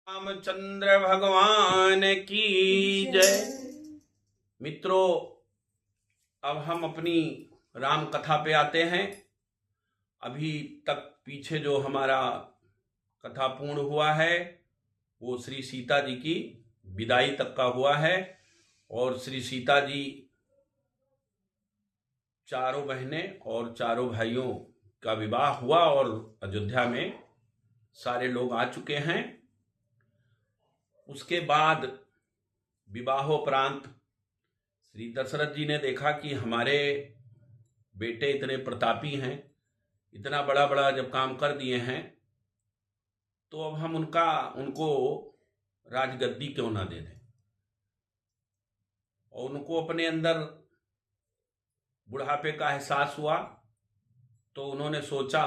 रामचंद्र भगवान की जय। मित्रों, अब हम अपनी राम कथा पे आते हैं। अभी तक पीछे जो हमारा कथा पूर्ण हुआ है वो श्री सीता जी की विदाई तक का हुआ है। और श्री सीता जी चारों बहनें और चारों भाइयों का विवाह हुआ और अयोध्या में सारे लोग आ चुके हैं। उसके बाद विवाहोपरांत श्री दशरथ जी ने देखा कि हमारे बेटे इतने प्रतापी हैं, इतना बड़ा बड़ा जब काम कर दिए हैं, तो अब हम उनको राजगद्दी क्यों ना दे दें। और उनको अपने अंदर बुढ़ापे का एहसास हुआ, तो उन्होंने सोचा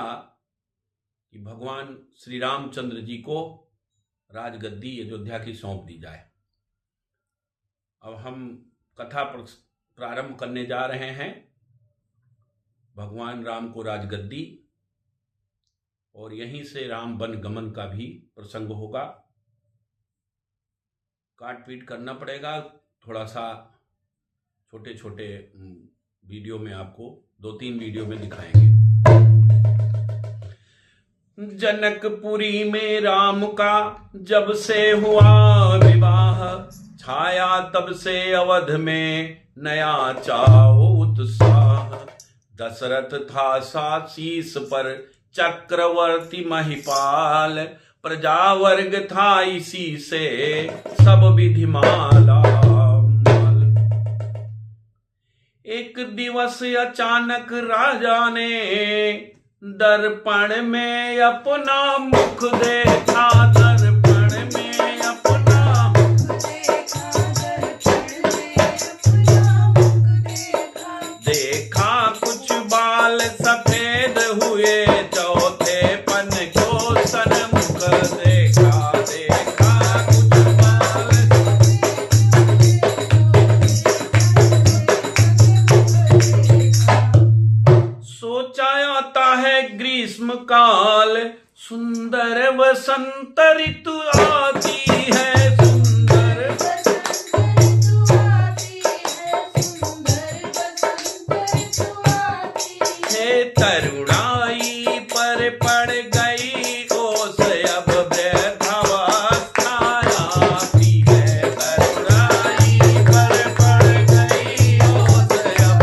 कि भगवान श्री रामचंद्र जी को राजगद्दी अयोध्या की सौंप दी जाए। अब हम कथा प्रारंभ करने जा रहे हैं। भगवान राम को राजगद्दी, और यहीं से राम वन गमन का भी प्रसंग होगा। काट पीट करना पड़ेगा, थोड़ा सा छोटे छोटे वीडियो में आपको 2-3 वीडियो में दिखाएंगे। जनकपुरी में राम का जब से हुआ विवाह, छाया तब से अवध में नया चाओ उत्साह। दशरथ था शीश पर चक्रवर्ती महिपाल, प्रजावर्ग था इसी से सब विधिमाला। एक दिवस अचानक राजा ने दर्पण में अपना मुख देखा। दर्पण में अपना मुख देखा, कुछ बाल सफेद हुए, चौथे पन को सन्मुख देखा। देखा कुछ बाल, सोचा आता है ग्रीष्म काल, सुंदर वसंत ऋतु आती है। सुंदर वसंत ऋतु आती है, सुंदर वसंत ऋतु आती है। तरुणाई पर पड़ गई ओस, अब वृद्धावस्था आती है। तरुणाई पर पड़ गई ओस, अब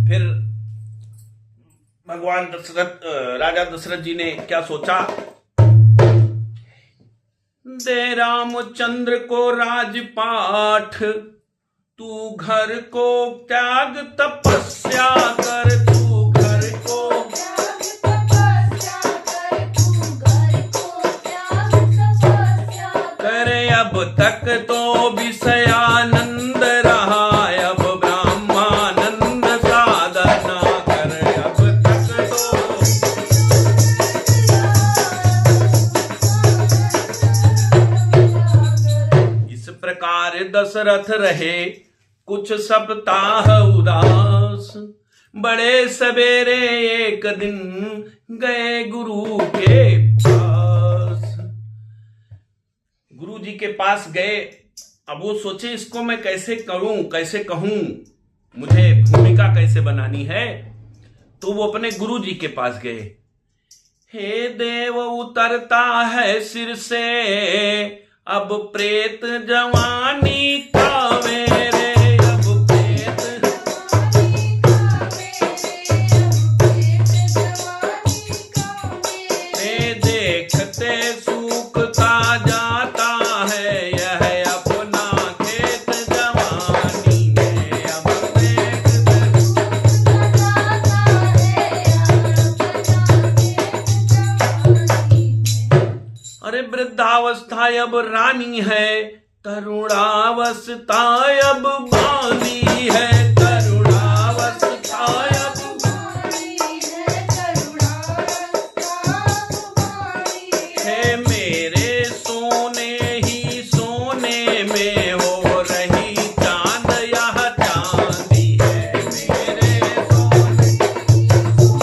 फिर भगवान राजा दशरथ जी ने क्या सोचा, दे रामचंद्र को राजपाठ, तू घर को त्याग तपस्या कर। तू घर को त्याग तपस्या कर, तू घर को त्याग तपस्या कर। अब तक तो विषयानंद रहा, अब ब्रह्मानंद साधना कर। अब तक तो इस प्रकार दशरथ रहे कुछ सप्ताह उदास। बड़े सवेरे एक दिन गए गुरु के पास। गुरु जी के पास गए। अब वो सोचे इसको मैं कैसे करूं, कैसे कहूं, मुझे भूमिका कैसे बनानी है। तो वो अपने गुरु जी के पास गए। हे देव, उतरता है सिर से अब प्रेत जवानी का मेरे। अब प्रेत जवानी का मेरे, अब प्रेत जवानी का मेरे। देखते सूखता जाता है यह अपना खेत जवानी में। अब देखते अरे वृद्धावस्था अब रानी है, तरुणावस्था अब बानी है। तरुणावस्था अब बानी है, तरुणावस्था अब बानी है। मेरे सोने ही सोने में हो रही चांद, यह चांदी है। मेरे सोने ही सोने में हो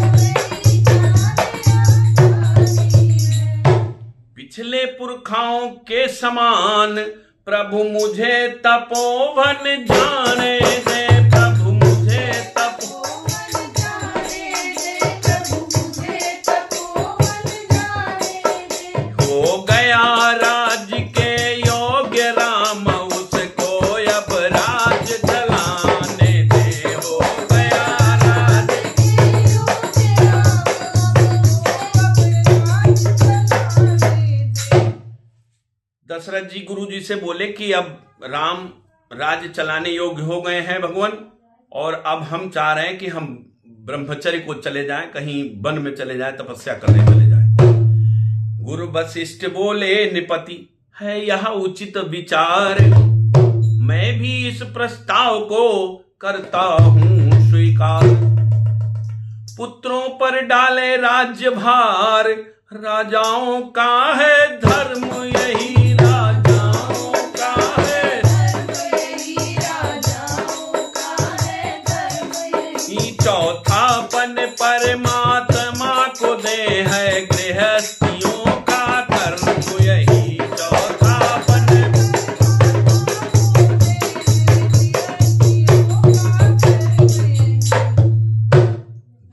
रही चांद, पुरखाओं के समान, प्रभु मुझे तपोवन जाने दे, प्रभु मुझे तपोवन जाने दे, प्रभु मुझे तपोवन जाने दे। हो गया राज के योग्य राम, उसको अब राज चलाने दे। हो गया राज के योग्य राम, दशरथ जी गुरु जी से बोले कि अब राम राज्य चलाने योग्य हो गए हैं भगवान, और अब हम चाह रहे हैं कि हम ब्रह्मचर्य को चले जाएं, कहीं वन में चले जाएं, तपस्या करने चले जाएं। गुरु वशिष्ठ बोले निपति है यह उचित विचार, मैं भी इस प्रस्ताव को करता हूं स्वीकार। पुत्रों पर डाले राज्य भार, राजाओं का है धर्म यही, राजाओं का है धर्म यही, राजाओं का है धर्म यही। चौथापन परमात्मा को दे है, गृहस्थियों का कर्म यही। चौथापन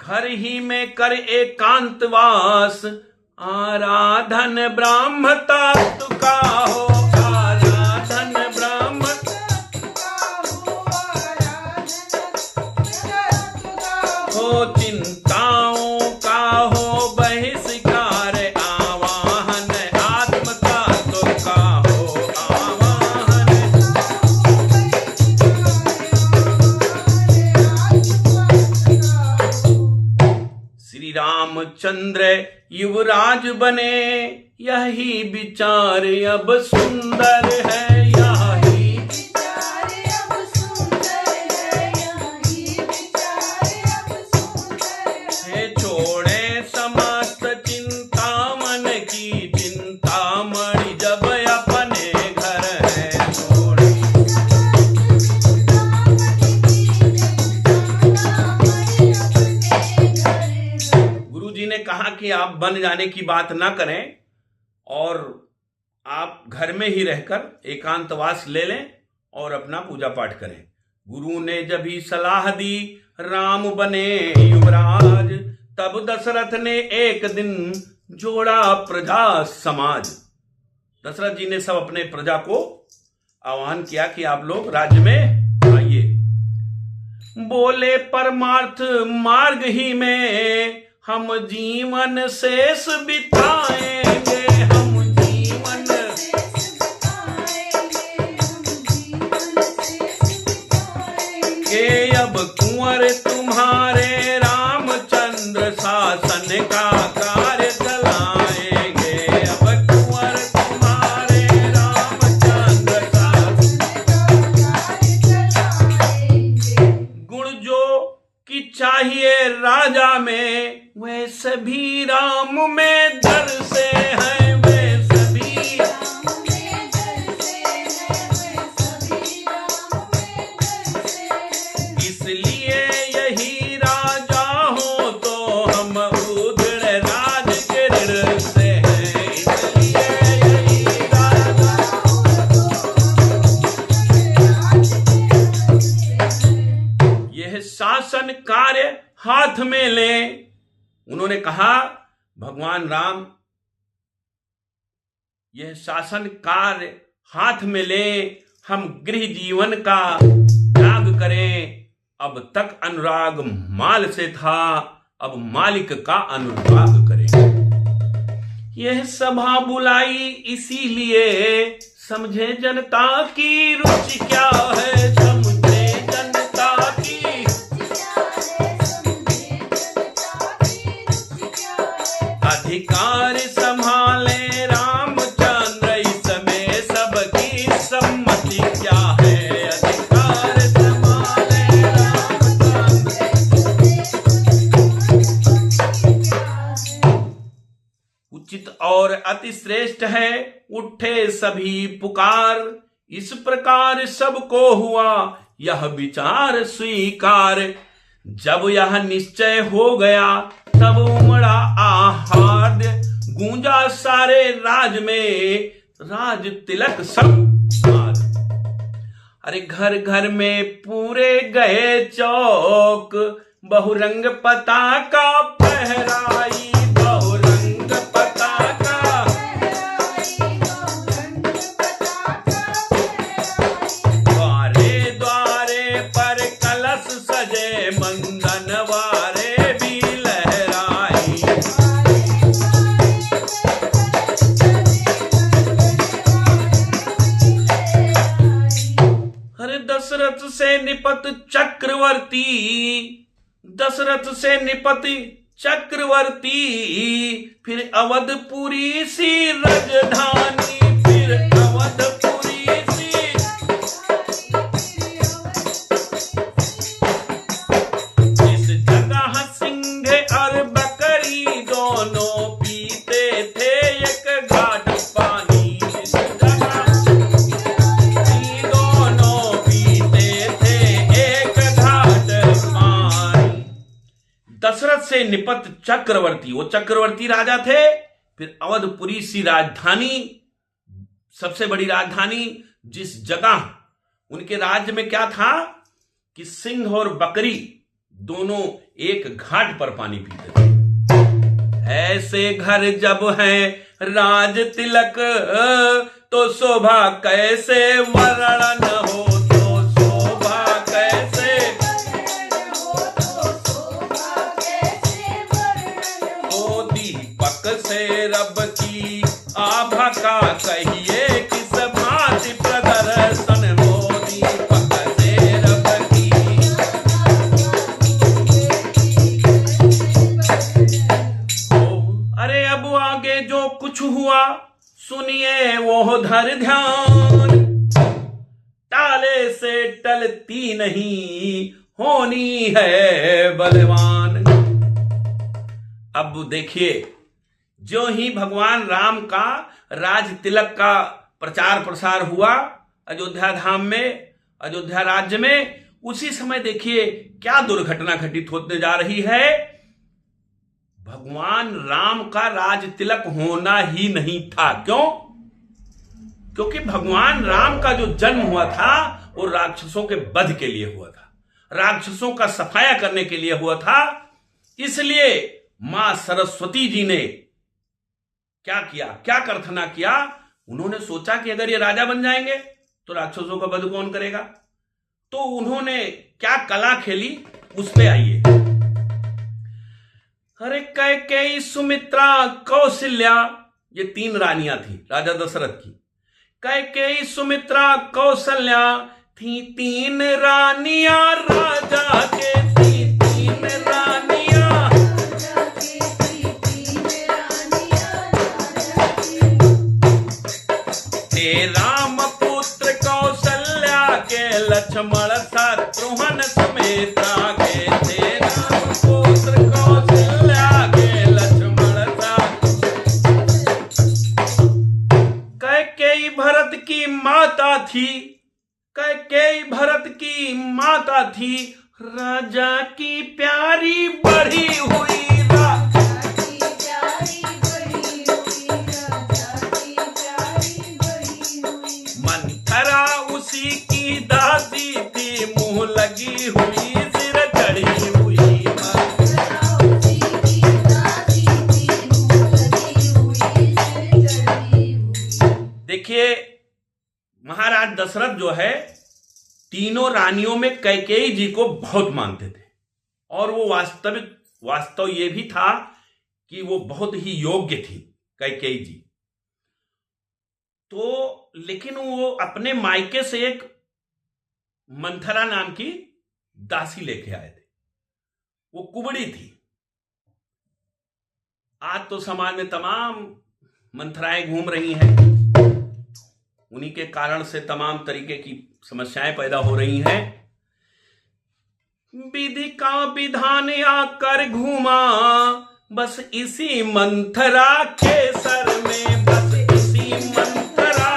घर ही में कर एकांतवास, आराधन ब्राह्म तत्व का हो, आराधन ब्राह्म तत्व का हो, हो चिंताओं का हो बहिष्कार, आवाहन आत्म तत्व का हो, आवाहन। श्री रामचंद्र युवराज बने, यही विचार अब सुंदर है, यही विचार अब सुंदर है, यही विचार अब सुंदर है। छोड़े समस्त चिंता मन की, चिंतामणि जब अपने घर है। छोड़े गुरु जी ने कहा कि आप बन जाने की बात ना करें, और आप घर में ही रहकर एकांतवास ले लें और अपना पूजा पाठ करें। गुरु ने जब ही सलाह दी राम बने युवराज, तब दशरथ ने एक दिन जोड़ा प्रजा समाज। दशरथ जी ने सब अपने प्रजा को आह्वान किया कि आप लोग राज्य में आइए। बोले परमार्थ मार्ग ही में हम जीवन शेष बिताएंगे, हम जीवन शेष बिताएंगे, हम जीवन शेष बिताएंगे। अब कुंवर तुम्हारे रामचंद्र शासन का कार्य चलाएंगे, अब कुंवर तुम्हारे रामचंद्र शासन का कार्य चलाएंगे। गुण जो कि चाहिए राजा में, वे सभी राम में दरसे हैं, वे सभी राम में दरसे हैं, वे सभी राम में दरसे हैं। इसलिए यही राजा हो तो हम उधड़ राज के ऋण से हैं, इसलिए यही राजा हो तो हम उधड़ राज के ऋण से हैं। यह शासन कार्य हाथ में लें। उन्होंने कहा भगवान राम यह शासन कार्य हाथ में ले, हम गृह जीवन का त्याग करें। अब तक अनुराग माल से था, अब मालिक का अनुराग करें। यह सभा बुलाई इसीलिए, समझे जनता की रुचि क्या है, समझे जनता की अधिकार संभाले रामचंद्र, इसमें सबकी सम्मति क्या है, अधिकार संभाले रामचंद्र। उचित और अति श्रेष्ठ है, उठे सभी पुकार, इस प्रकार सबको हुआ यह विचार स्वीकार। जब यह निश्चय हो गया तब उमड़ा आह्लाद, गूंजा सारे राज में राज तिलक सब। अरे घर घर में पूरे गए चौक, बहुरंग पताका फहराई, बहुरंग पताका। द्वारे द्वारे पर कलश सजे, मंदन वारे भी लहराई। अरे दशरथ से निपत चक्रवर्ती, दशरथ से निपति चक्रवर्ती, फिर अवधपुरी सी राजधानी, फिर अवधपुरी सी। इस जगह सिंह और बकरी दोनों पीते थे एक घाट पानी। इस जगह दोनों पीते थे एक घाट पानी। दशरथ से निपत चक्रवर्ती, वो चक्रवर्ती राजा थे। फिर अवधपुरी सी राजधानी, सबसे बड़ी राजधानी, जिस जगह उनके राज्य में क्या था कि सिंह और बकरी दोनों एक घाट पर पानी पीते थे। ऐसे घर जब है राज तिलक, तो शोभा कैसे वर्णन हो, तो शोभा कैसे। ओ दीपक से रब की आभा का कहिए, किस भांति प्रदर्शन हो दीपक से रब की। अरे अब आगे जो कुछ हुआ सुनिए वो धर ध्यान, टाले से टलती नहीं होनी है बलवान। अब देखिए, जो ही भगवान राम का राज तिलक का प्रचार प्रसार हुआ अयोध्या धाम में, अयोध्या राज्य में, उसी समय देखिए क्या दुर्घटना घटित होने जा रही है। भगवान राम का राज तिलक होना ही नहीं था। क्यों? क्योंकि भगवान राम का जो जन्म हुआ था वो राक्षसों के वध के लिए हुआ था, राक्षसों का सफाया करने के लिए हुआ था। इसलिए मां सरस्वती जी ने क्या किया, क्या कर्थना किया, उन्होंने सोचा कि अगर ये राजा बन जाएंगे तो राक्षसों का वध कौन करेगा। तो उन्होंने क्या कला खेली, उस पे आइए। अरे कैकेयी, सुमित्रा, कौशल्या, ये तीन रानियां थी राजा दशरथ की। कैकेयी, सुमित्रा, कौशल्या थी तीन रानियां राजा के, थी तीन रानियां। राम पुत्र कौशल्या के, लक्ष्मण शत्रुघ्न समेता के थे। राम पुत्र कौशल्या के, लक्ष्मण कैकेयी भरत की माता थी, कैकेयी भरत की माता थी, राजा की प्यारी बढ़ी हुई। मंथरा उसी की दासी थी, मुंह लगी हुई, सिर चढ़ी हुई। देखिए, महाराज दशरथ जो है तीनों रानियों में कैकेयी जी को बहुत मानते थे, और वो वास्तव ये भी था कि वो बहुत ही योग्य थी कैकेयी जी। तो लेकिन वो अपने मायके से एक मंथरा नाम की दासी लेके आए थे, वो कुबड़ी थी। आज तो समाज में तमाम मंथराएं घूम रही हैं, उन्हीं के कारण से तमाम तरीके की समस्याएं पैदा हो रही हैं। विधि का विधान आकर घूमा, बस इसी मंथरा के सर में, बस इसी मंथरा।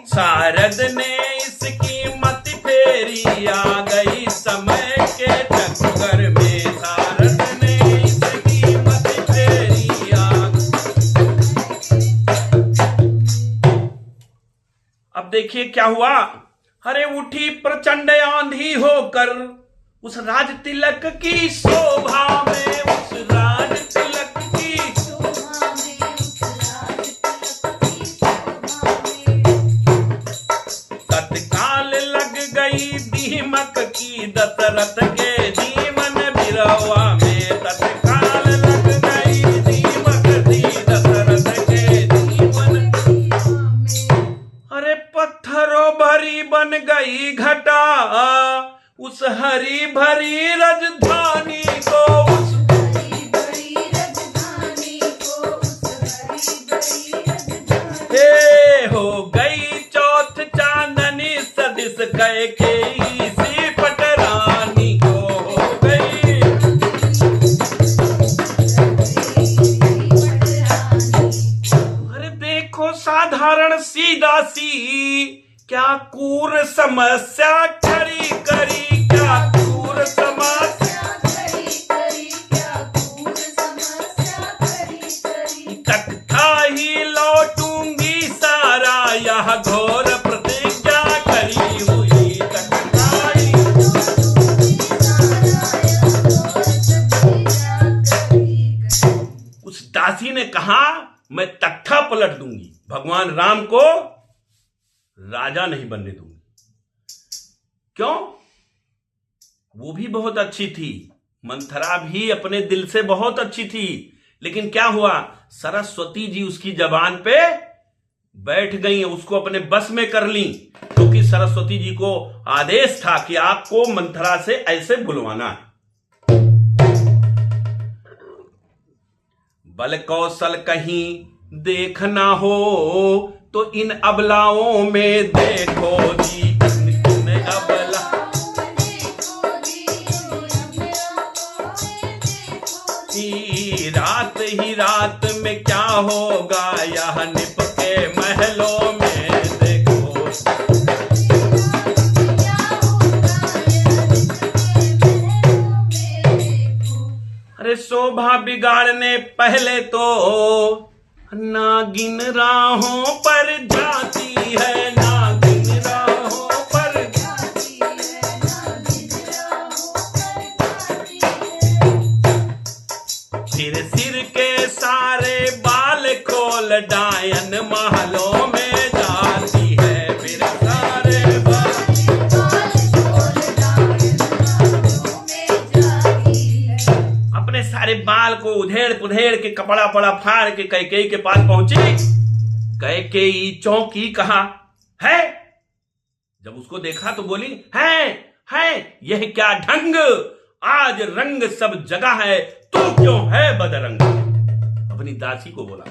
शारद ने इसकी मत फेरी, आ गई समय के चक्कर में। शारद ने इसकी देखिए क्या हुआ। अरे उठी प्रचंड आंधी होकर उस राज तिलक की शोभा में, उस राज तिलक की शोभा में, उस राज तिलक की शोभा में तत्काल लग गई दीमक की दशरथ के जीवन बिरवा में। तत्काल लग गई दीमक की दशरथ के जीवन में। अरे पत्थरों भरी बन गई घटा उस हरी भरी राजधानी को, उस हरी भरी राजधानी को, उस हरी भरी राजधानी। हे हो गई चौथ चांदनी सदिश कैकेयी सी पटरानी को, हो गई। अरे देखो साधारण सी दासी क्या क्रूर समस्या खड़ी करी, क्या क्रूर समस्या खड़ी करी, क्या क्रूर समस्या खड़ी करी। तख्ता ही लौटूंगी सारा यह घोर प्रतिज्ञा करी हुई। तख्ता ही लौटूंगी सारा यह घोर प्रतिज्ञा करी। उस दासी ने कहा मैं तख्ता पलट दूंगी, भगवान राम को राजा नहीं बनने दूंगी। क्यों? वो भी बहुत अच्छी थी, मंथरा भी अपने दिल से बहुत अच्छी थी, लेकिन क्या हुआ, सरस्वती जी उसकी जबान पे बैठ गई, उसको अपने बस में कर ली, क्योंकि सरस्वती जी को आदेश था कि आपको मंथरा से ऐसे बुलवाना है। बल कौशल कहीं देखना हो तो इन अबलाओं में देखो जी, इन अबला रात ही रात में क्या होगा यह निप के महलों में देखो। अरे शोभा बिगाड़ने पहले तो नागिन राहों पर जाती है, नागिन राहों पर जाती है, नागिन राहों पर जाती है। फिर सिर के सारे बाल खोल डायन महलों में जाती है, फिर सारे बाल खोल डायन महलों में जाती है। अपने सारे बाल को उधेड़ पुधेड़ के कपड़ा पड़ा फाड़ के कैकेयी के पास पहुंची। कैकेयी चौंकी, कहा है, जब उसको देखा तो बोली है यह क्या ढंग, आज रंग सब जगह है, तू क्यों है बदरंग। अपनी दासी को बोला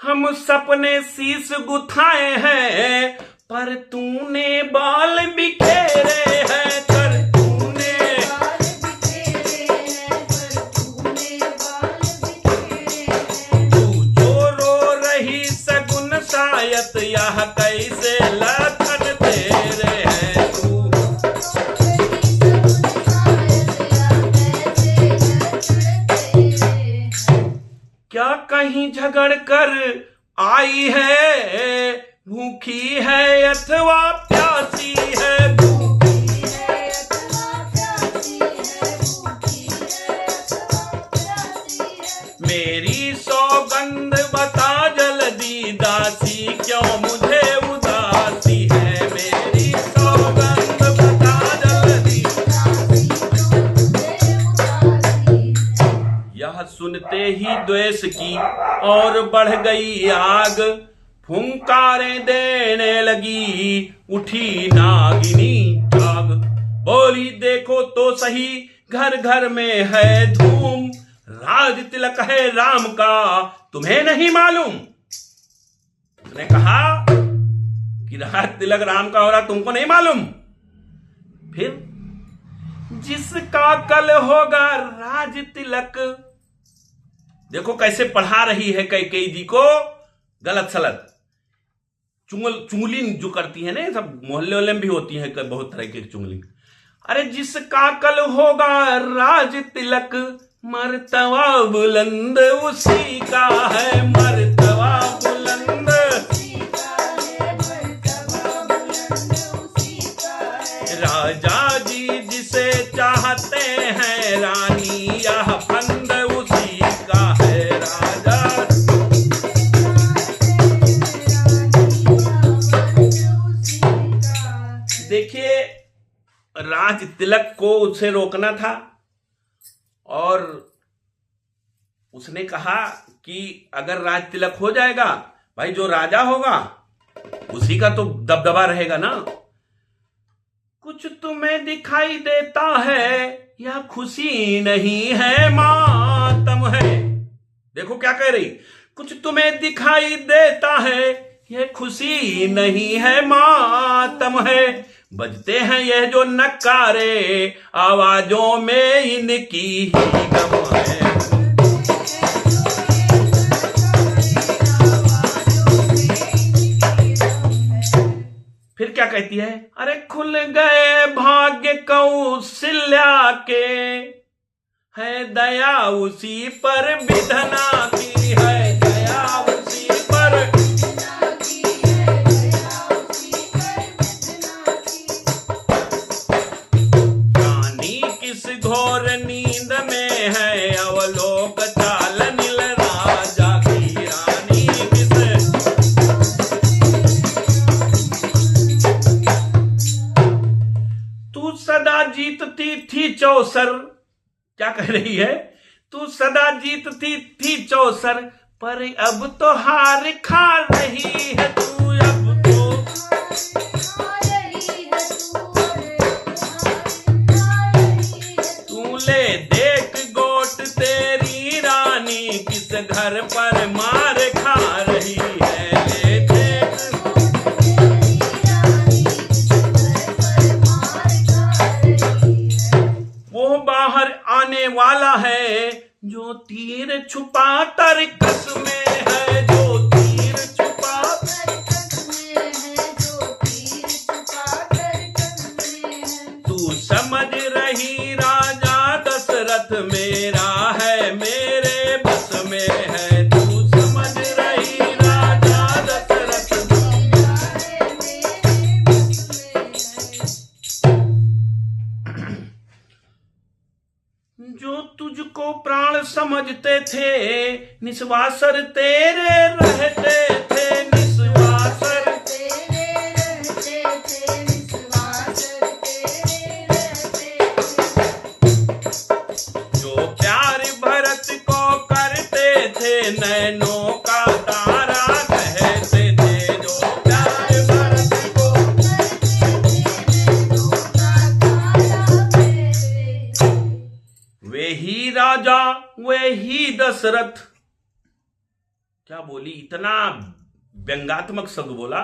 हम सपने शीश गुथाए हैं पर तूने बाल बिखेरे हैं, कर तूने बाल बिखेरे हैं, पर तूने बाल बिखेरे हैं। तू जो रो रही सगुन शायद यह कैसे लखन तेरे हैं, तू क्या कहीं झगड़ कर आई है, भूखी है अथवा प्यासी है, भूखी है अथवा प्यासी है, भूखी है अथवा प्यासी है। मेरी सौगंध बता जल्दी दासी क्यों मुझे उदासी है, मेरी सौगंध बता जल्दी दासी क्यों मुझे उदासी है। यह सुनते ही द्वेष की और बढ़ गई आग, फुंकारें देने लगी उठी नागिनी जाग। बोली देखो तो सही घर घर में है धूम, राज तिलक है राम का तुम्हें नहीं मालूम। उसने कहा कि राज तिलक राम का हो रहा तुमको नहीं मालूम। फिर जिसका कल होगा राज तिलक, देखो कैसे पढ़ा रही है कैकेयी जी को गलत सलत। चुंगली जो करती है ना, सब मोहल्ले वाले में भी होती है बहुत तरह की चुंगली। अरे जिसका कल होगा राज तिलक, मर्तबा बुलंद उसी का है, मर्तबा बुलंद उसी का है, है रानी, यह फंद उसी का है राजा। देखिए, राज तिलक को उसे रोकना था और उसने कहा कि अगर राज तिलक हो जाएगा, भाई जो राजा होगा उसी का तो दबदबा रहेगा ना। कुछ तुम्हें दिखाई देता है, यह खुशी नहीं है मातम है। देखो क्या कह रही, कुछ तुम्हें दिखाई देता है, यह खुशी नहीं है मातम है। बजते हैं यह जो नकारे, आवाजों में इनकी ही गम है। फिर क्या कहती है, अरे खुल गए भाग्य कौशल्या के, है दया उसी पर विधना की है, दया उसी पर। रानी किस घोर नींद में है, अवलोक चाल नील राजा की। रानी किस, तू सदा जीतती थी चौसर। क्या कह रही है, तू सदा जीतती थी चौसर, पर अब तो हार खा रही है तू। अब तो तू ले देख गोट तेरी रानी, किस घर पर मार खा रही है। ले देख, वो बाहर आने वाला है, जो तीर छुपा तरकस में है, जो तीर छुपा तरकस में है, जो तीर छुपा तरकस में है। तू समझ रही राजा दशरथ मेरा है, मेरे बस में है। तू समझ रही राजा दशरथ मेरा है, मेरे बस में है। जो तुझको प्राण समझते थे, निस्वासर तेरे रहते थे, निस्वासर तेरे रहते थे, निस्वासर तेरे रहते थे। जो प्यार भरत को करते थे, नैनों का तारा कहते थे। जो प्यार भरत को करते थे, नैनों का तारा कहते थे। वे ही राजा वे ही दशरथ। क्या बोली, इतना व्यंगात्मक शब्द बोला।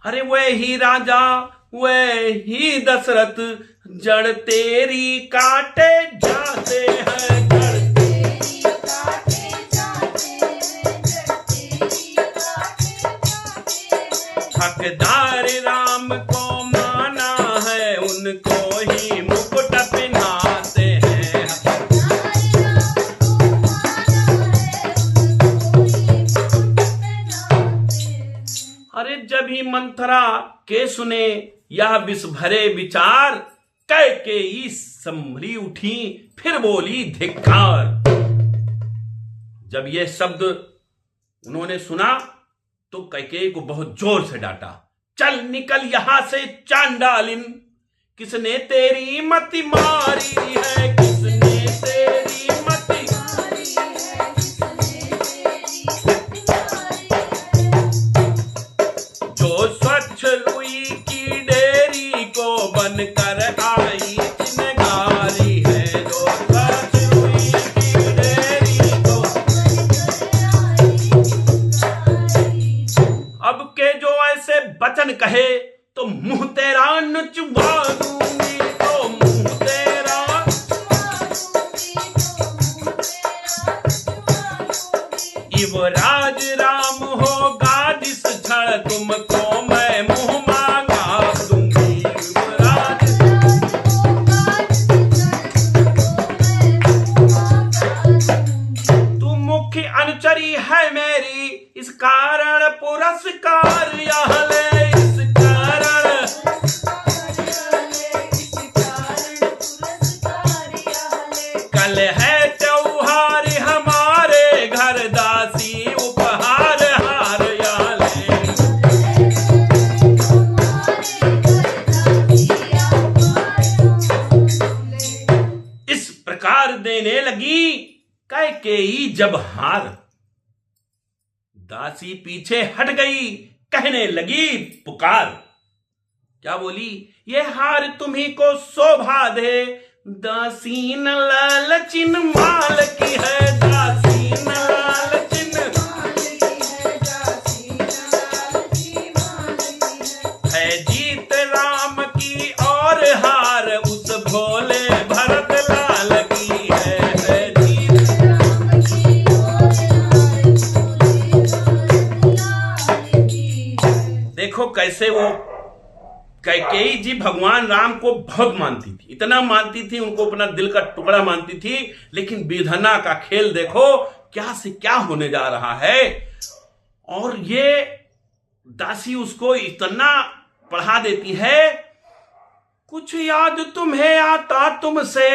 अरे वे ही राजा वे ही दशरथ, जड़ तेरी काटे जाते हैं, जड़ तेरी काटे जाते हैं, जड़ तेरी काटे जाते हैं। हकदार राम को माना है, उनको ही मुकुट पहनाते हैं। अरे जब ही मंथरा के सुने यह विष भरे विचार, कैकेयी संभली उठी, फिर बोली धिक्कार। जब यह शब्द उन्होंने सुना तो कैकेयी को बहुत जोर से डांटा, चल निकल यहां से चांडालिन, किसने तेरी मति मारी है, किसने तेरी मति मारी है, किसने तेरी मति मारी है। जो स्वच्छ रुई की डेरी को बनकर आई चिनगारी है, जो स्वच्छ रुई की डेरी को बनकर आई। अब के जो ऐसे वचन कहे, तो मुंह तेरा नचवा दूंगी, तो मुंह तेरा युवराज राम होगा जिस क्षण तुमको मैं मुंह मांगा दूंगी। युवराज तू मुख्य अनुचरी है मेरी, इस कारण पुरस्कार यह ले, इस कारण कल है त्योहार हमारे घर, दासी उपहार हार याले। इस प्रकार देने लगी कैकेयी जब हार, दासी पीछे हट गई, कहने लगी पुकार। क्या बोली? ये हार तुम्ही को शोभा दे, दासीन लालचिन माल की है, दासीन लालचिन माल की है, दासीन लालचिन माल की है जीत राम की और हार उस भोले भरत लाल की है जीत राम की और हार भोले लाल की है। देखो कैसे वो कैकेयी जी भगवान राम को बहुत मानती थी, इतना मानती थी, उनको अपना दिल का टुकड़ा मानती थी, लेकिन विधना का खेल देखो क्या से क्या होने जा रहा है। और ये दासी उसको इतना पढ़ा देती है, कुछ याद तुम्हें आता तुमसे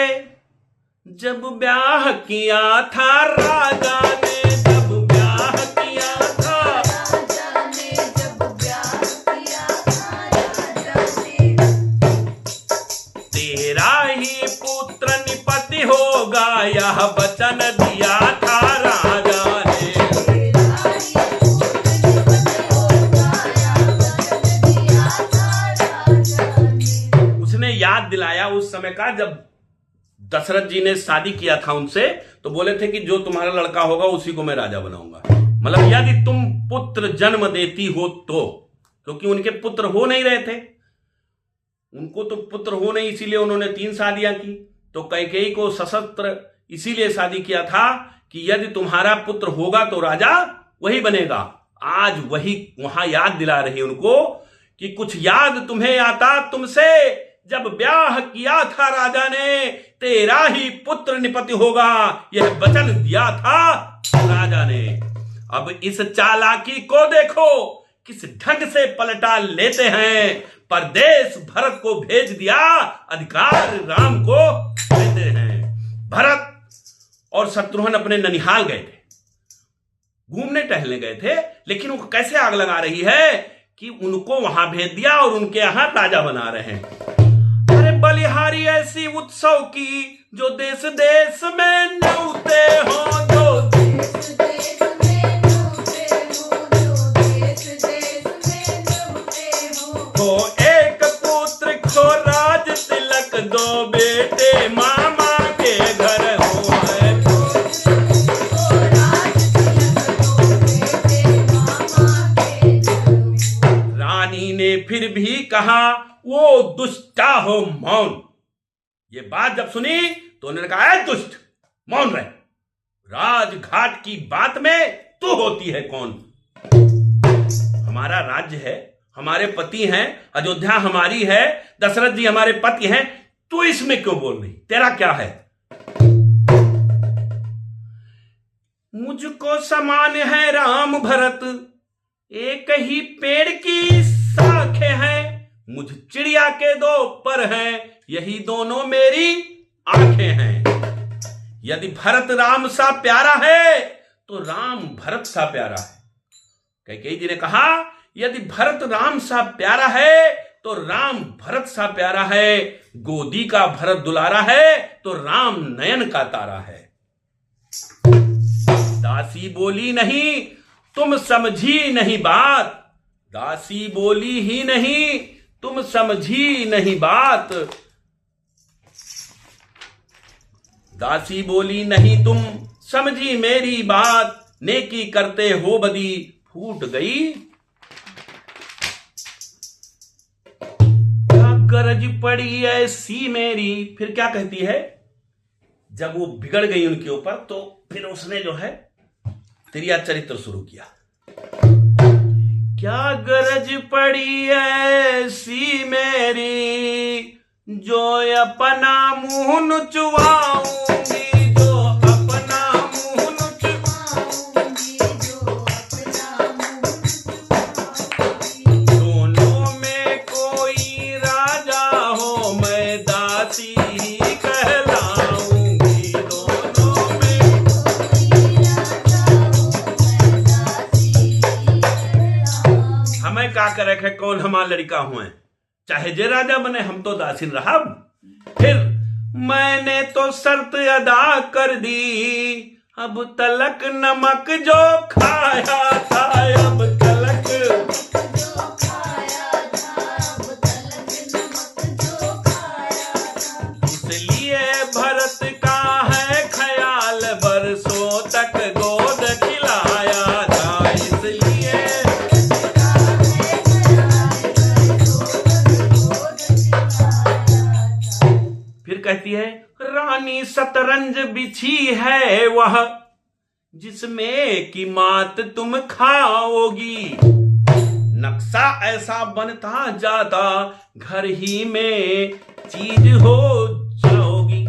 जब ब्याह किया था राजा ने, जब ब्याह किया था राजा ने, जब ब्याह किया था राजा ने, तेरा ही पुत्र निपति होगा यह वचन दिया था राजा ने, तेरा ही पुत्र निपति होगा यह वचन दिया था राजा ने। उसने याद दिलाया उस समय का जब दशरथ जी ने शादी किया था उनसे, तो बोले थे कि जो तुम्हारा लड़का होगा उसी को मैं राजा बनाऊंगा। मतलब यदि तुम पुत्र जन्म देती हो तो, क्योंकि उनके पुत्र हो नहीं रहे थे, उनको तो पुत्र हो नहीं, इसीलिए उन्होंने 3 शादियां की। तो कैकेयी को सशस्त्र इसीलिए शादी किया था कि यदि तुम्हारा पुत्र होगा तो राजा वही बनेगा। आज वही वहां याद दिला रही उनको कि कुछ याद तुम्हें आता तुमसे जब ब्याह किया था राजा ने, तेरा ही पुत्र निपति होगा यह वचन दिया था राजा ने। अब इस चालाकी को देखो किस ढंग से पलटा लेते हैं, परदेश भरत को भेज दिया, अधिकार राम को देते हैं। भरत और शत्रुघ्न अपने ननिहाल गए थे, घूमने टहलने गए थे, लेकिन वो कैसे आग लगा रही है कि उनको वहां भेज दिया और उनके यहां राजा बना रहे हैं। अरे बलिहारी ऐसी उत्सव की जो देश देश में नौते हो, जो देश देश में नौते हो, जो देश देश में नौते हो एक पुत्र खो राज तिलक, दो बेटे मामा के घर हो है, खो राज तिलक, दो बेटे मामा के घर। रानी ने फिर भी कहा वो दुष्टा हो मौन। ये बात जब सुनी तो उन्होंने कहा है दुष्ट मौन रहे, राजघाट की बात में तू होती है कौन? हमारा राज्य है, हमारे पति हैं, अयोध्या हमारी है, दशरथ जी हमारे पति हैं, तू इसमें क्यों बोल रही? तेरा क्या है? मुझको समान है राम भरत, एक ही पेड़ की शाखें हैं, मुझ चिड़िया के 2 पर हैं, यही दोनों मेरी आंखें हैं। यदि भरत राम सा प्यारा है तो राम भरत सा प्यारा है। कैकेयी जी ने कहा यदि भरत राम सा प्यारा है तो राम भरत सा प्यारा है, गोदी का भरत दुलारा है तो राम नयन का तारा है। दासी बोली नहीं, तुम समझी नहीं बात, दासी बोली ही नहीं, तुम समझी नहीं बात, दासी बोली नहीं तुम समझी मेरी बात, नेकी करते हो बदी फूट गई। क्या गरज पड़ी ऐसी मेरी, फिर क्या कहती है जब वो बिगड़ गई उनके ऊपर, तो फिर उसने जो है तिरिया चरित्र शुरू किया। क्या गरज पड़ी ऐसी मेरी, जो अपना मुंह नुचवाऊंगी, जो अपना मुंह नुचवाऊंगी, जो अपना मुंह नुचवाऊंगी। दोनों में कोई राजा हो मैं दासी ही कहलाऊंगी, दोनों करे है कौन हमार लड़का हुए, चाहे जे राजा बने हम तो दासिन रहा। फिर मैंने तो शर्त अदा कर दी, अब तलक नमक जो खाया था, अब तलक जो खाया था, अब तलक नमक जो खाया था। इसलिए भरत का है ख्याल, बरसों तक गोद खिलाया था, इसलिए फिर कहती है रानी शतरंज बिछी है वह, जिसमें की मात तुम खाओगी। नक्शा ऐसा बनता जाता, घर ही में चीज हो जाओगी।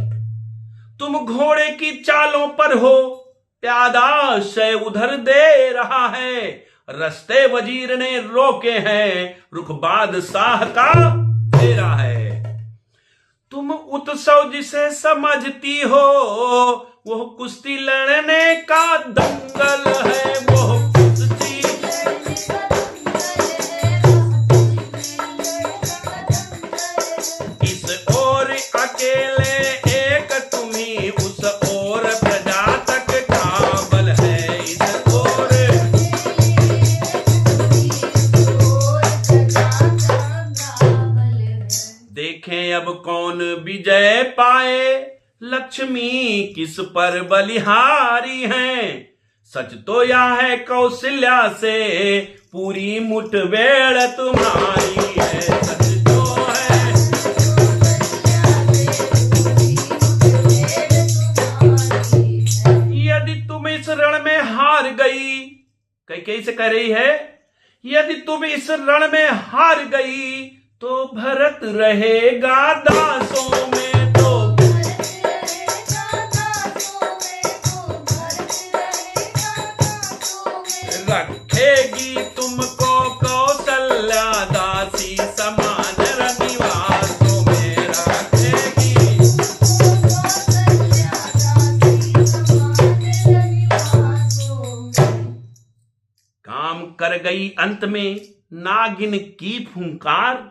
तुम घोड़े की चालों पर हो, प्यादा शय उधर दे रहा है। रस्ते वजीर ने रोके हैं, रुख बादशाह का तेरा है। तुम उत्सव जिसे समझती हो, वो कुश्ती लड़ने का दंगल है, वो कुश्ती लड़ने का दंगल है। इस ओर अकेले एक तुम्ही, उस ओर प्रजा तक काबल है। इस ओर देखें अब कौन विजय पाए, लक्ष्मी किस पर बलिहारी हैं। सच तो यह है कौशल्या से, पूरी मुठभेड़ तुम्हारी है। सच तो है यदि तुम इस रण में हार गई, कैकेयी से कह रही है, यदि तुम इस रण में हार गई तो भरत रहेगा दासों में, तो भरत रहेगा दासों में, तो भरत रहेगा दासों में। रखेगी तुमको कौशल्या दासी समान रनिवासों में, रखेगी कौशल्या दासी समान रनिवासों में। काम कर गई अंत में नागिन की फुंकार,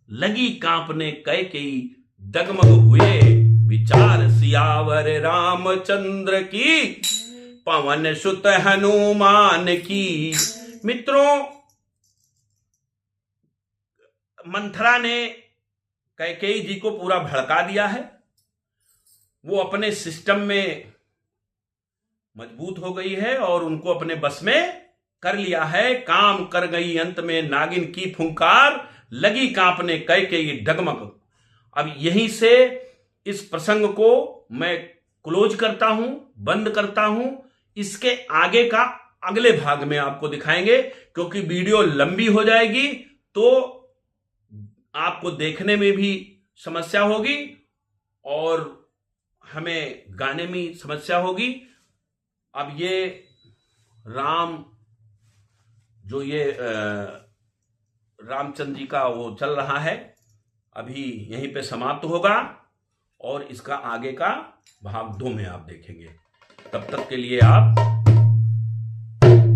लगी कांपने कैकेयी डगमग हुए विचार। सियावर रामचंद्र की, पवन सुत हनुमान की। मित्रों, मंथरा ने कैकेयी जी को पूरा भड़का दिया है। वो अपने सिस्टम में मजबूत हो गई है और उनको अपने बस में कर लिया है। काम कर गई अंत में नागिन की फुंकार, लगी कांपने कैकेयी डगमग। अब यहीं से इस प्रसंग को मैं क्लोज करता हूं, बंद करता हूं। इसके आगे का अगले भाग में आपको दिखाएंगे, क्योंकि वीडियो लंबी हो जाएगी तो आपको देखने में भी समस्या होगी और हमें गाने में समस्या होगी। अब ये राम जो ये रामचंद्र जी का वो चल रहा है, अभी यहीं पे समाप्त होगा और इसका आगे का भाग 2 में आप देखेंगे। तब तक के लिए आप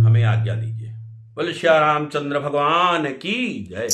हमें आज्ञा दीजिए। बोले श्री रामचंद्र भगवान की जय।